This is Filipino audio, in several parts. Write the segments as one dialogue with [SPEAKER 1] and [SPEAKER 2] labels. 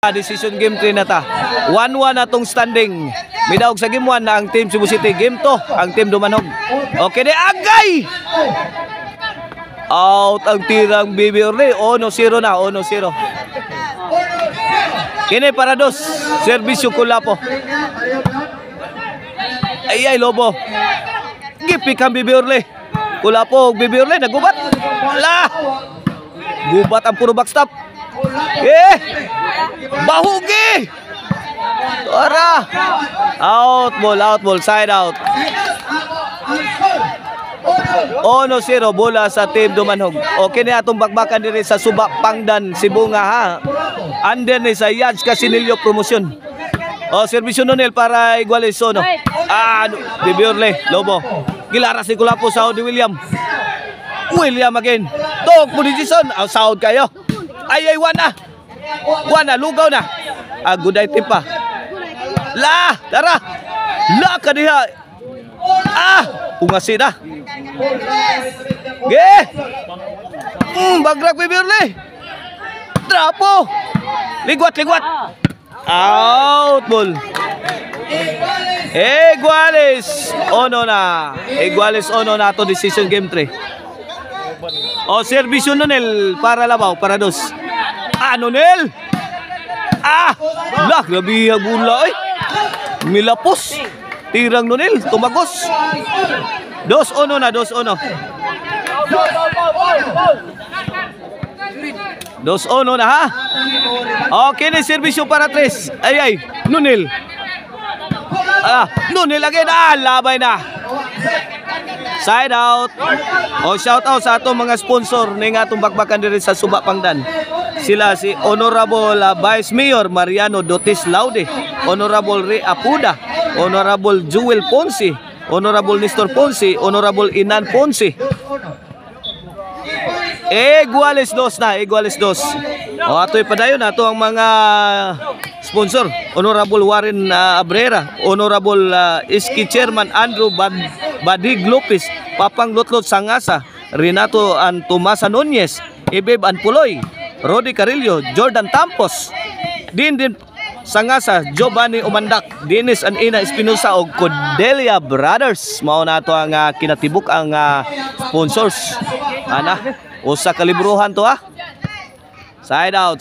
[SPEAKER 1] Decision game 3 na ta. 1-1 na tong standing. Midawag sa game 1 na ang team Cebu City. Game 2 ang team Dumanog. Okay, di agay! Out ang tirang Bibi Orle. 1-0 na. 1-0. Kini para dos. Servisyo Kulapo. Ay, Lobo. Gipik ang Bibi Orle. Kulapo, Bibi Orle. Nagubat. Lah! Gubat ang puro backstop. Bahugi! Tara! Out ball, side out. 1-0 bola sa team Dumanog. Okay na atong bakbakan diri sa Suba Pangdan, Sibunga ha. Under ni sa Yads Casinillo promotion. Servisyo Nonel para Iguales no. Bibi Orle, Lobo. Gilaras ni Kulapo sa Audi William again. Tok mo ni Jason. Sound kayo. Ay, wana, lugaw na. Good item pa. Tara. Ka diha. Ungasi na. Bagrak Bibi Orle. Trapo. Ligwat. Out ball. Iguales ono na to decision game 3. Servisyo Nonel para Labaw, para dos. Nonel! Grabe ang bula ay. Milapos. Tirang Nonel, tumagos. 2-1 na, 2-1. 2-1 na ha. Okay na, servisyo para 3. Ay, Nonel. Nonel again. Labay na. Side out. Shout out sa atong mga sponsor ning atong bakbakan diri sa Suba Pangdan. Sila si Honorable Vice Mayor Mariano Dotis Laude, Honorable Ray Apuda, Honorable Jewel Ponce, Honorable Nestor Ponce, Honorable Inan Ponce. Iguales dos. Ato'y padayon ato ang mga sponsor. Honorable Warren Abrera, Honorable Iski Chairman Andrew Badig Lopez, Papang Lotlot Sangasa, Renato Tomasa Nunez, Ibeb Anpuloy, Rodi Carillo, Jordan Tampos, Din Sangasa, Giovanni Umandak, Dennis and Ina Espinosa o Cordelia Brothers. Mao na to ang kinatibuk ang sponsors. Usa kalibruhan to ha. Side out.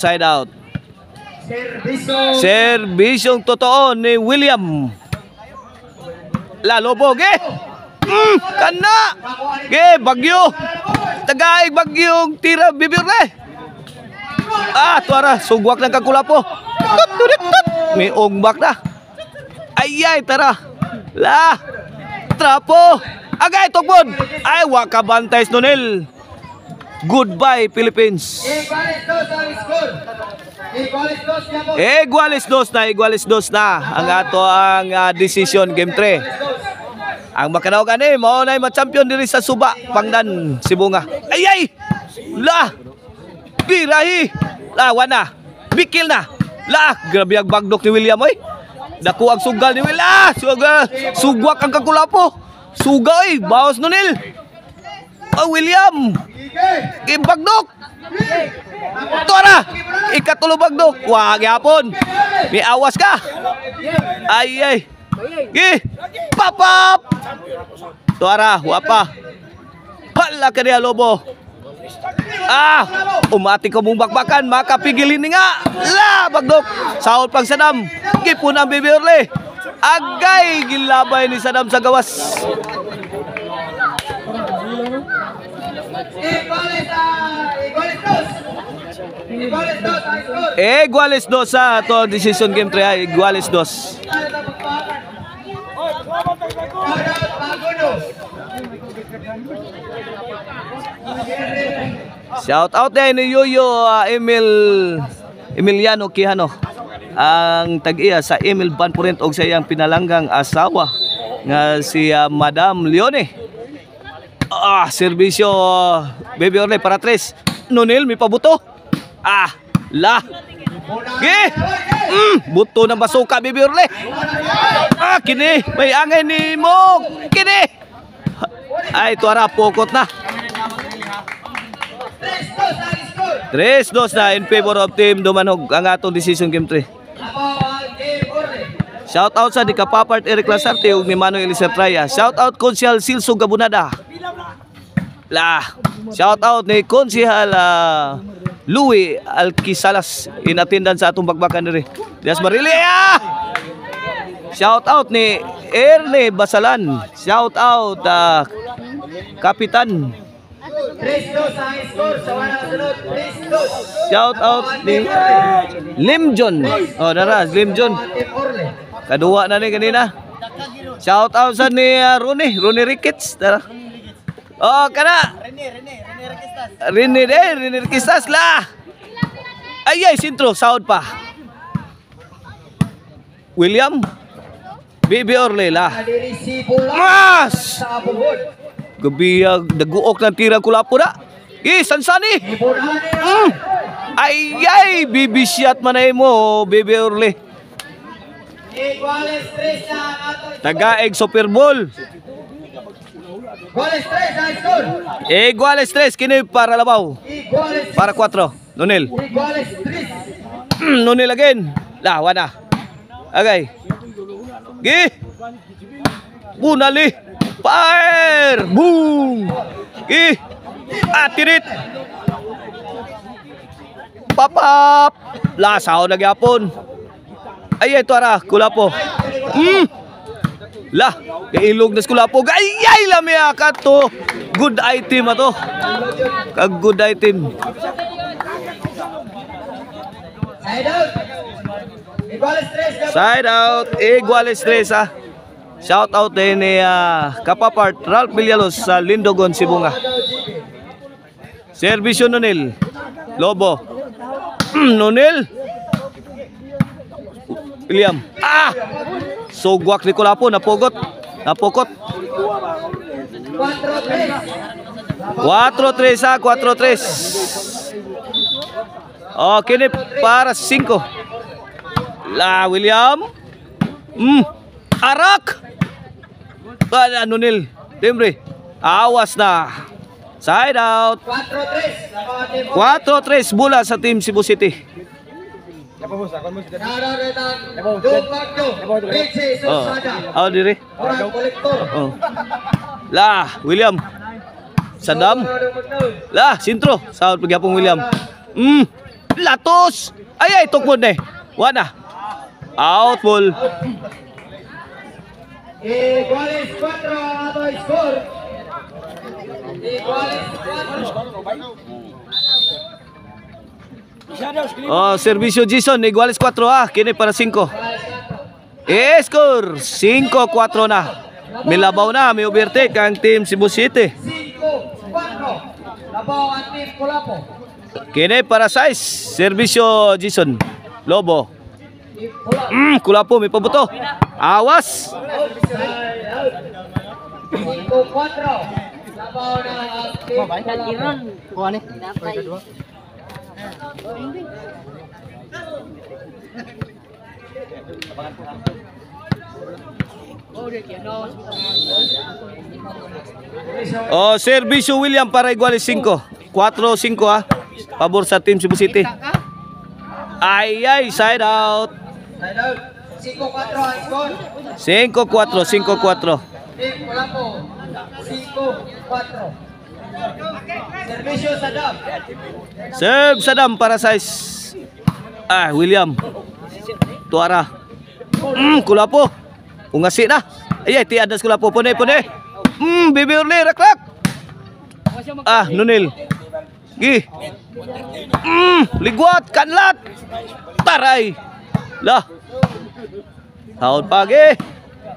[SPEAKER 1] Serbisyong totoo ni William. Lobo, kana. Bagyo. Tagaig bagyong tira Bibi Orle. Tuara, sugwak ng Kulapo. May ogbak na. Ay, tara. Trapo. Agay, tukbon. Ay, wakabantay Nonel. Goodbye, Philippines. Iguales dos na. Ang ato ang decision game 3. Ang makanaw gani, mao nay ma-champion diri sa Suba Pangdan, Sibunga. Ay! Birahi. Wana. Bikil na. Grabe ang bagdok ni William oy. Dako ang sugal ni William. Sugwak ang Kulapo. Sugay, bawas Nonel. William. Bagdok. Tuara. Ikatulo bagdok. Wag yapon. May awas ka. Ay. Papap. Tuara, wapa. Hala ka niya, Lobo. Umati ka mong bakbakan, makapigilin nga. Bagdok. Saul pang Sadam. Kipun ang Bibi Orle. Agay, gilabay ni Sadam sa gawas. Iguales dos sa to decision game 3. Iguales dos. Shout out din ni Yoyo Emiliano Quijano, ang tag-iya sa Emil Banpurent og sa iyang pinalanggang asawa nga si Madam Leone. Servisyo Bibi Orle para 3. Nonel may pabuto. Buto ng basuka Bibi Orle. Kini may angay ni mo. Kini. Ay, tuara pokot na. 3-2 na in favor of Team Dumanog ang atong decision game 3. Shout out sa di kapapart Eric Lasarte ug ni Manuel Elisertraya. Shout out Konsyal Silso Gabunada. Shout out ni Konsihal Louie Alquisalas in attendance sa atong bagbakan diri. Dias Marili. Shout out ni Erne Basalan. Shout out Kapitan.
[SPEAKER 2] 3-2 ang score sa walang sunod. 3-2.
[SPEAKER 1] Shout out ni Limjon. Oh, dara, Limjon. Kadua na ni kanina. Shout out sa ni Ronnie Ricketts. Dara. Oh, kana. Rene Ricketts lah. Ay, sintro, sound pa. William Bibi Orle lah. Mas. Gabiyag daguok ng tira Kulapo na. Sansani. Ay, Bibi shot manay mo, Bibi Orle. Taga-egg Super Bowl. Iguales 3, kini para Labaw. Para 4, Nonel. Nonel again. Wana. Okay. Gi. Bunali. Fire! Boom! Tirit! Papap! Lasaw na gyapon. Ay, ito ara, Kulapo. Ilog na Kulapo. Ay, lamia ka to. Good item ato. Good item. Side out. Iguales 3 Shout out din ni kapapart Ralph Villalos sa Lindogon, Sibunga. Servisyo Nonel. Lobo. Nonel. William. Sugwak ni Kulapo. Napokot. 4-3 4-3. Okay, para 5. William. Arak. Nonel. Timbre. Awas na. Side out. 4-3 bola sa Team Cebu City. Dire. William. Sadam. Sintro. Sahod pagyapong William. Latos. Ay, tukmod na. Wana. Out ball.
[SPEAKER 2] Iguales 4 ang ato score. Iguales 4.
[SPEAKER 1] Servisyo Jason, iguales 4 kini para 5. Score 5-4 na. May labaw na, may overtake ang Team Cebu City.
[SPEAKER 2] 5-4. Labaw ang Team Kulapo.
[SPEAKER 1] Kini para 6. Servisyo Jason. Lobo. Kulapo may pabuto. Awas.
[SPEAKER 2] 5-4. Labaw na ang Team Kulapo.
[SPEAKER 1] Servisyo William para iguales 5. 4-5 pabor sa Team Cebu City. Ay, side out.
[SPEAKER 2] 5-4 ang score.
[SPEAKER 1] 5-4.
[SPEAKER 2] Team Kulapo. 5-4. Servisyo Sadam.
[SPEAKER 1] Serve Sadam para 6. William. Tuara. Kulapo. Ungasi na. Ay, tiadas Kulapo. Pune. Bibi Orle. Rak. Nonel. Gi. Ligwat. Kanlat. Taray. Haon pagi.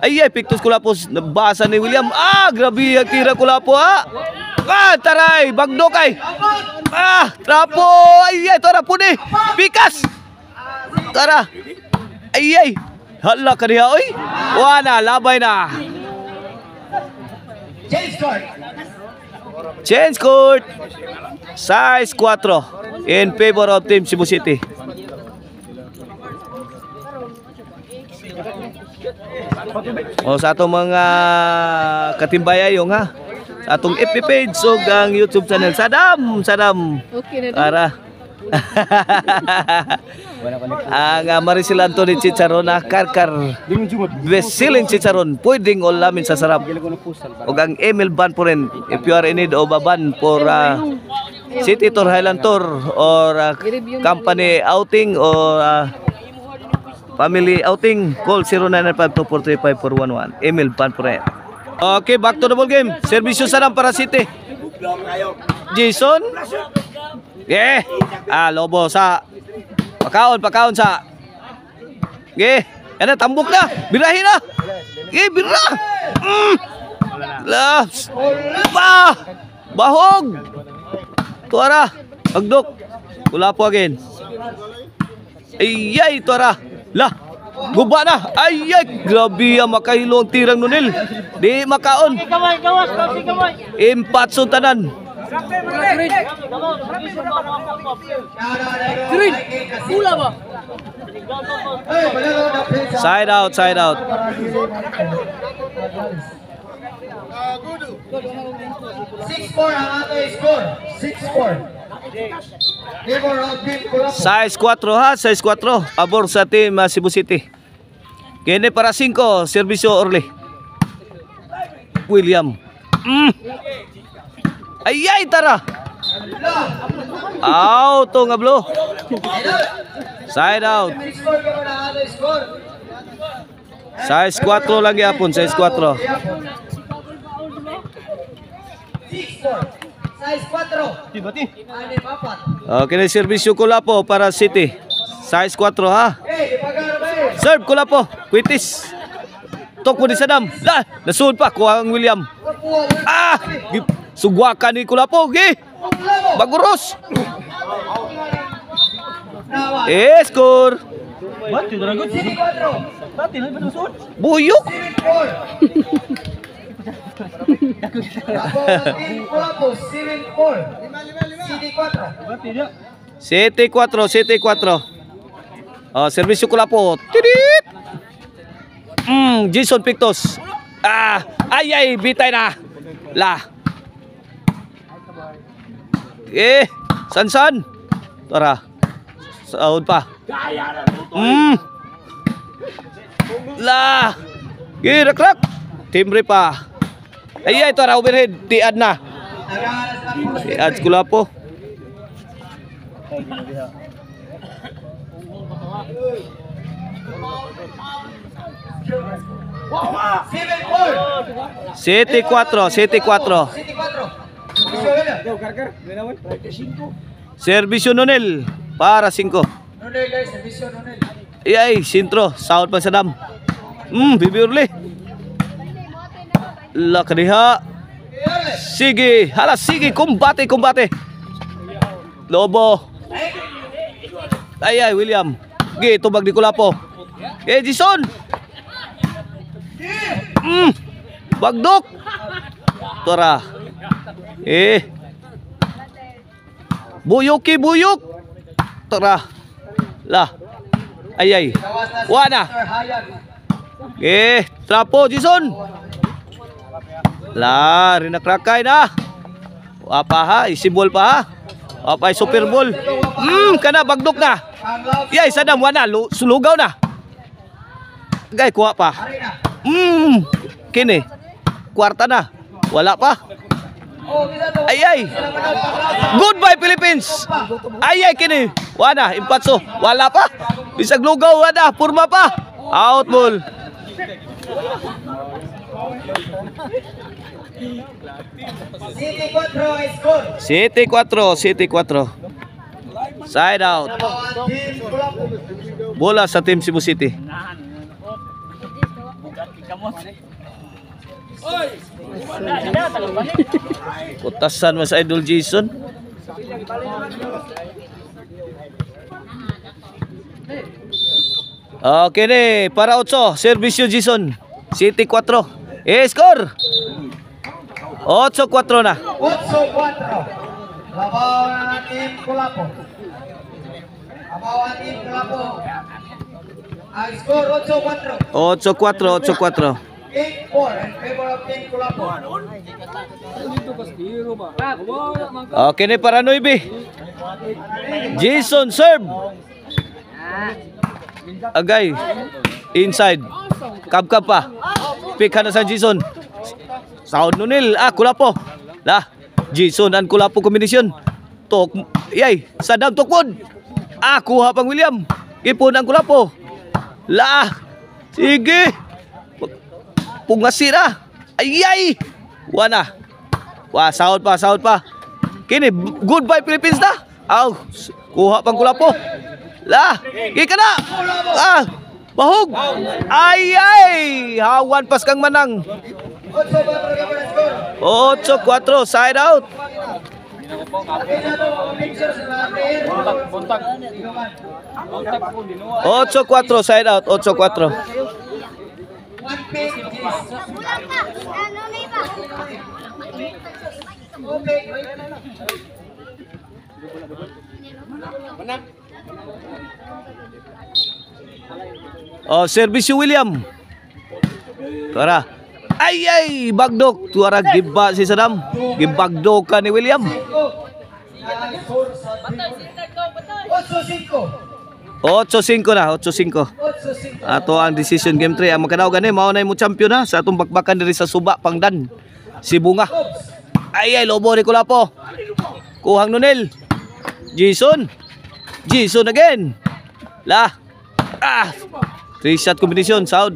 [SPEAKER 1] Ay, Pictus Kulapo. Nabasa ni William. Grabe ang tira Kulapo taray. Bagdo kay. Trapo. Ay, tara puni. Pikas. Tara. Ay. Hala ka niya, oy. Wana, labay na. Change court. Size 4 in favor of Team Cebu City. Sa atong mga katimbayayong sa atong FB page o ang YouTube channel. Sadam.
[SPEAKER 3] Okay na
[SPEAKER 1] Para Ang Maricel Anthony Chicharon na karkar best-selling chicharon, pwedeng ulamin sa sarap. Ug ang Emil Ban po rin, if you are in need of a ban for city tour, Highland tour, or company outing or family outing, call 0995-243-5411. Emil Ban po rin. Okay, back to the ball game. Servisyo sa para City. Jason. Lobo sa pakaon sa. Ano, tambok na. Birahin na. Bira. Laps. Bahog. Tuara. Agdok. Wala po again. Ayay, tuara. Lah. Guba na. Ayay. Grabe ang makahilo ang tirang nunil. Di makaon. Impat suntanan. Side out.
[SPEAKER 2] 6-4 ang ato score. 6-4.
[SPEAKER 1] Size 4 ha, size 4. Pabor sa team Cebu City. Kene para 5, Servisyo Orly. William. Ayay, tara. Out nga blue. Side out. Size 4 lang yapon, size 4.
[SPEAKER 2] Size 4.
[SPEAKER 1] Okay, na Servisyo Kulapo para City. Size 4 ha. Serve Kulapo. Kwitis. Tok mo di sa dam. Nasun pa kuha ang William. Sugwakan ni Kulapo. Baguros. Score. Buyok. City 4. Servisyo Kulapo. Tidit. Jason Pictos. Ayay, bitay na. Sansan. Tara. Sahod pa. Rakrak. Timbre pa. Ayay, tara, overhead. Tiad na. Tiad Kulapo. City 4. Servisyo Nonel para 5. Ayay, sintro. Sahod pa sa dam. Bibiurli. Lakadiha. Sige. Hala, sige. Kumbate. Lobo. Ayay, William. Tubag di Kulapo. Jason. Bagdok. Tora. Buyok. Tora. Ayay. Wana. Trapo, Jason. Rinakrakay na. Apa ha, isibol pa ha. Apa Super Bowl. Kana bagdok na. Yay, sadam wana, sulugaw na. Gay, kuha pa. Kini. Kwarta na. Wala pa. Ayay. Goodbye Philippines. Ayay kini. Wana, impatso. Wala pa. Bisag lugaw, wala. Purma pa. Out ball. City 4. Side out. Bola sa team Cebu City. Putasan mas Idol Jason. Okay ni, para 8, Servisyo Jason. City 4. Score. 8-4 na.
[SPEAKER 2] 8-4. Labaw ng Team Kulapo. Ang score 8-4.
[SPEAKER 1] 8-4.
[SPEAKER 2] 8-4 in favor of Team Kulapo.
[SPEAKER 1] Okay ni para 9. Jason serve. Agay. Inside. Kap-kap pa. Pick na sa Jason. Sound Nunil. Kulapo. Lah. Jason and Kulapo kombinasyon. Tok. Yay. Sadam Tokpod. Kuha pang William. Ipon ang Kulapo. Lah. Sige. Pungasira. Ayay. Wana. Wah, sahod pa. Kini, goodbye Philippines na. Kuha pang Kulapo. Lah, ika na. Bahog. Ayay. Hawan pas kang manang. 8-4, side out. 8-4, side out. 8-4. Servisyo William. Tara. Ay, bagdok. Tuara giba si Sadam. Gibagdok ka ni William. 8-5 na, 8-5. Ato ang decision game 3. Ang makadaw gani, maunay mo champion na sa atong bakbakan diri sa Suba, Pangdan. Si Bunga. Ay, lobo ni Kulapo. Kuhang Nunel. Jason again. Lah. 3-shot combination, sound.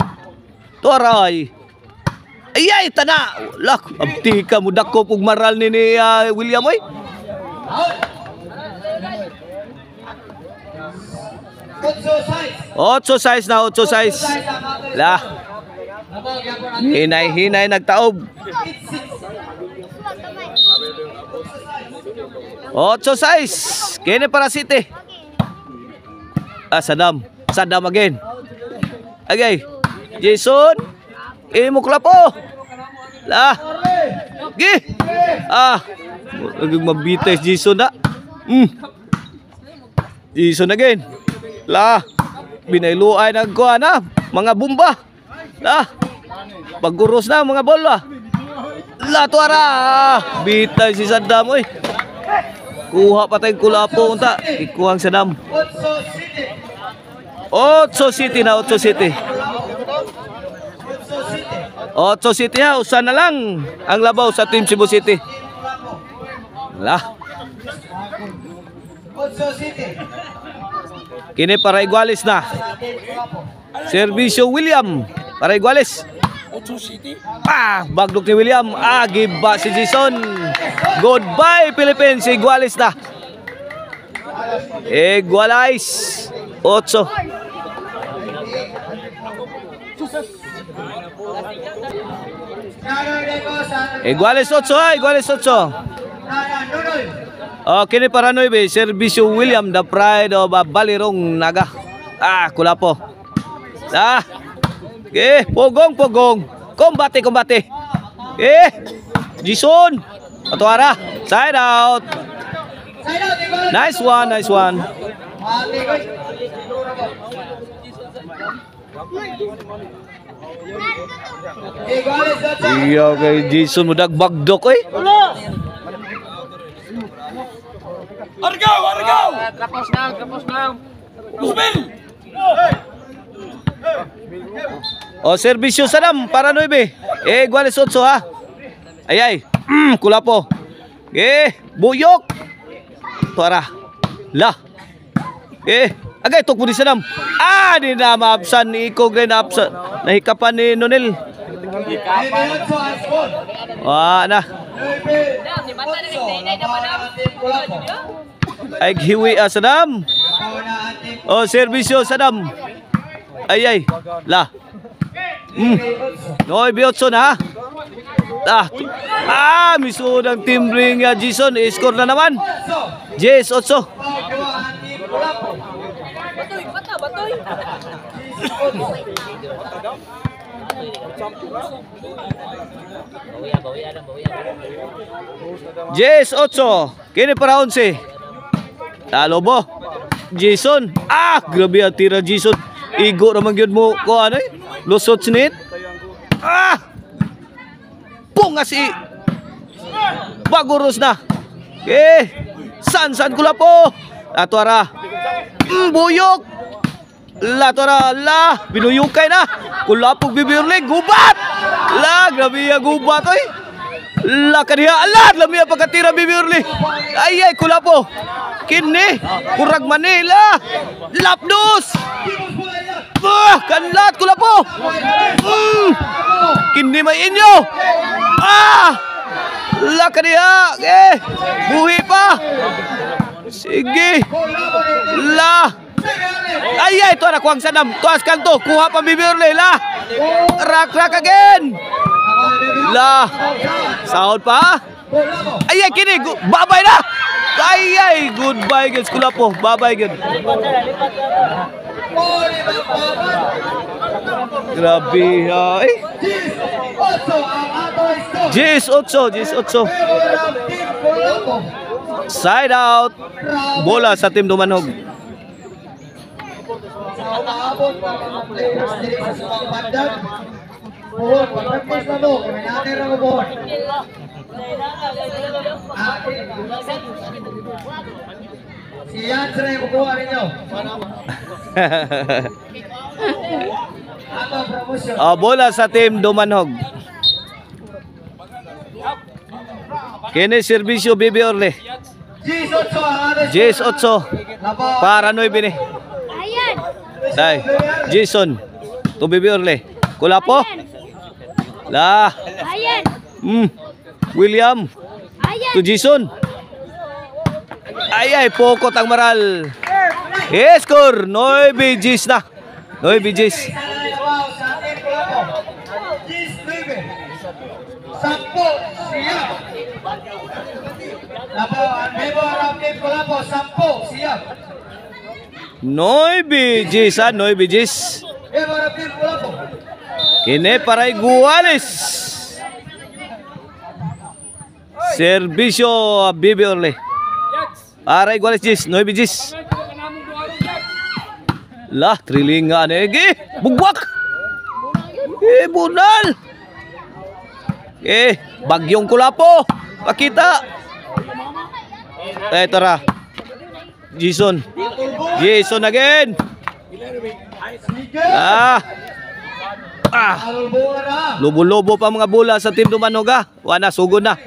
[SPEAKER 1] Tuaray. Ay, tana. Lah, abti ka mo dako pug maral ni William oy. 8-6 na, 8-6. Lah. Hinay nagtaob. 8-6. Kini para City. Sadam again. Okay. Jason. Imo Kulapo. Lah. Gi. Lagi mabitay Jason na. Jason again. Lah. Binailuay na kuha na. Mga bomba. Lah. Pagguros na mga bola. Lah, tuara. Bitay si Sadam oy. Kuha pa tayong Kulapo unta. Ikuha ang Sadam. 8 City na, 8 City. 8 City ha, usa na lang ang labaw sa Team Cebu City. Lah.
[SPEAKER 2] 8 City.
[SPEAKER 1] Kini para igualis na. Servisyo William para igualis. Bagdok ni William. Giba si Jason. Goodbye Philippines, igualis na. Igualize. 8. Iguales 8, iguales 8. Kini para 9, Servisyo William, the pride of Balirong Naga. Kulapo. Pogong. Kombate. Jason. Atuara. Side out. Nice one. Iya kay Jason mudag bagdok oy. Argaw. Tapos na. Musbil. Servisyo Sadam para 9. Iguales 8 ha. Ay. Kulapo. Buyok. Tuara. Lah. Agay tok mo di Sadam. Di na maabsan ni Iko Gray na absan. Nahikapan ni Nunel. Na. Ay hiwi Sadam. Servisyo Sadam. Ay. Lah. Noy Biotson ha. Miso ng timbring Jason. I-score na naman. Yes, 8. Batoy. Yes, 8. Kini para 11. Lobo. Jason. Grabe ang tira Jason. Igo naman yun mo ko ano eh. Lusot sinit. Punga si Baguros na. San Kulapo. Atuara. Buyok. Atuara. Binuyukay na. Kulapo bibirli. Gubat. Grabe ya gubat oy. Kaniya. Lamiya pagkatira bibirli. Ay, Kulapo. Kini. Kurag Manila. Lapdos. Kanlat Kulapo. Kini may inyo. Kaniya. Buhi pa. Sige. Ito na kuwang sanam. Tuas kanto. Kuha pa bibirli. Rak again. Sahod pa. Kini. Babay na. Goodbye guys Kulapo. Babay good. Grabe ay. Jis 8. Side out. Bola sa Team Dumanog.
[SPEAKER 2] Siyan sila yung kukuha ninyo.
[SPEAKER 1] Bola sa Team Dumanog. Kini serbisyo Bibi Orle. Jis 8 para 9 ni. Dai, Jason. To Bibi Orle. Kulapo. William. To Jason. Pokot ang maral. Score 9 Jis na. 9 Jis.
[SPEAKER 2] Sampo siap. Lapo ang member of Team Kulapo, Sampo siap.
[SPEAKER 1] 9 Jis, 9 Jis.
[SPEAKER 2] Member of Team Kulapo.
[SPEAKER 1] Kini para Iguales. Serbisyo Bibi Orle. Para Iguales Jis, 9 Jis. Trilinga negi. Bugbak. Bunal. Bagyong Kulapo. Pakita. Tara. Jason again. Lobo-lobo pa mga bola sa Team Dumanog. Wana sugod na.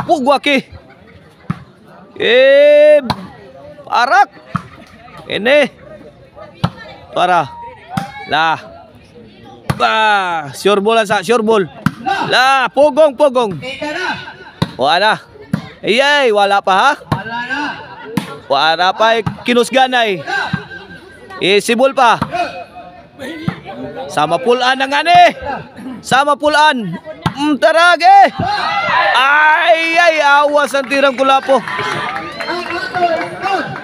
[SPEAKER 1] Pugwak Parak. Ini. Tara. Sure ball sa sure ball. Pogong. Wala. Wala pa ha? Wala pa kinusganay. Sibol pa. Sama pulaan na nga ni. Sama pulaan. Tarage. Awas ang tirang Kulapo.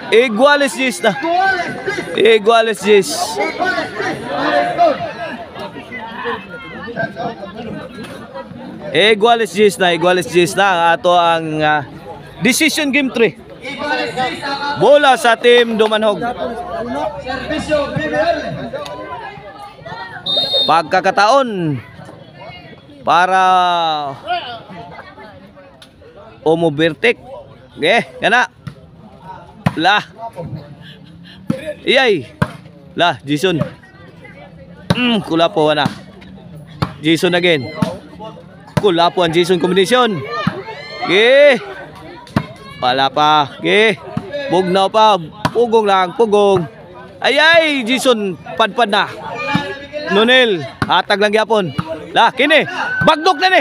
[SPEAKER 1] Iguales Jis na. Iguales Jis. Iguales Jis na ang ato ang decision game 3. Bola sa Team Dumanog. Pagkakataon para Omobertek. Kana. Jason. Kulapo na. Jason again. Kulapo ang Jason combination. Wala pa. Bugnaw pa. Pugong lang. Jason padpad na. Nonel. Hatag lang yapon. Kini. Bagdok na ni.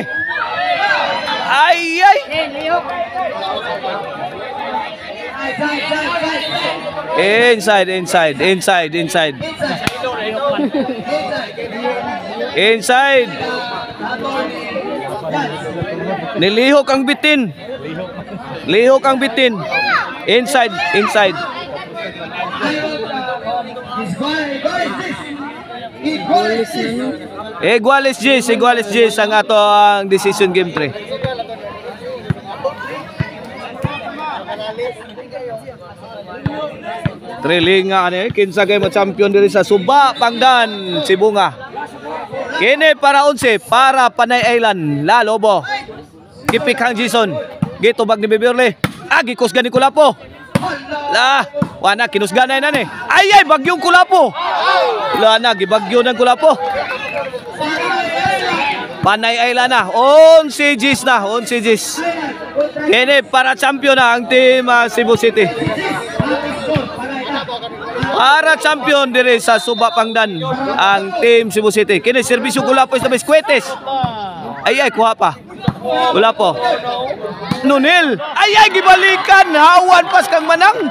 [SPEAKER 1] Inside. Nilihok ang bitin. Inside. Iguales Jis ang ato ang decision game 3. Trilinga kinsa kay ma-champion diri sa Suba, Pangdan, Sibunga. Kini para 11 para Panay Island, Lobo. Gipik ang Jason. Gitubag ni Bibiorle. Gikusgan ni Kulapo. Wana kinusgan na yan eh. Ay, bagyong Kulapo. Gibagyo ng Kulapo. Panay ay lana. 11 Gs na. 11 Gs. Kini para champion na ang team Cebu City. Para champion dire sa Suba Pangdan ang team Cebu City. Kini serbisyo Kulapo sa Biskuetes. Ay, kuha pa. Kulapo. Nunil. Ay, gibalikan. Hawan pas kang manang.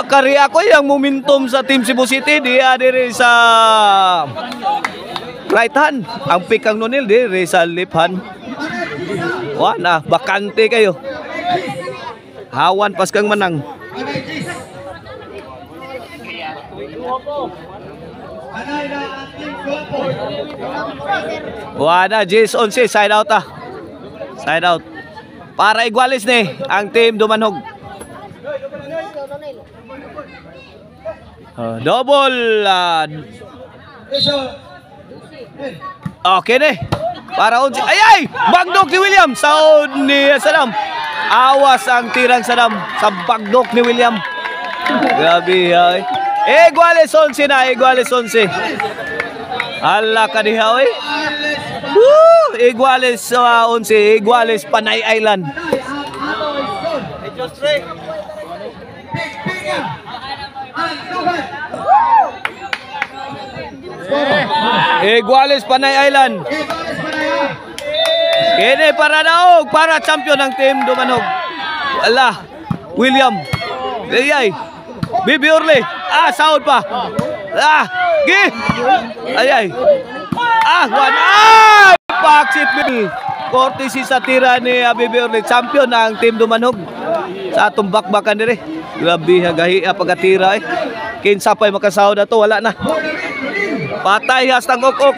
[SPEAKER 1] Kari ako yung momentum sa team Cebu City. Diya dire sa right hand. Ang pick ang Nunil dire sa left hand. Wana, bakante kayo. Hawan pas kang manang. Wana, Jis 11, side out Side out. Para igualis ni ang team Dumanhog. Double. Okay ni. Para 11. Ay! Bagdok ni William. Sound ni Saddam. Awas ang tirang Saddam sa bagdok ni William. Grabe ay. Igualis 11 na. Igualis 11. Hala ka diha oy. Woo! Igualis 11. Igualis Panay Island. Igualis Panay Island. Kini para daog. Para champion ng team Dumanhog. Ala. William. Ayay. Bibiorle. Sound pa. Gi. Ayay. Paksit Bill. Courtesy sa tira ni Bibiorle. Champion na ang team Dumanhog. Sa atong bakbakan dire. Grabe gahi pagkatira eh. Kinsa pa'y makasahod na to. Wala na. Patay hastang ok-ok.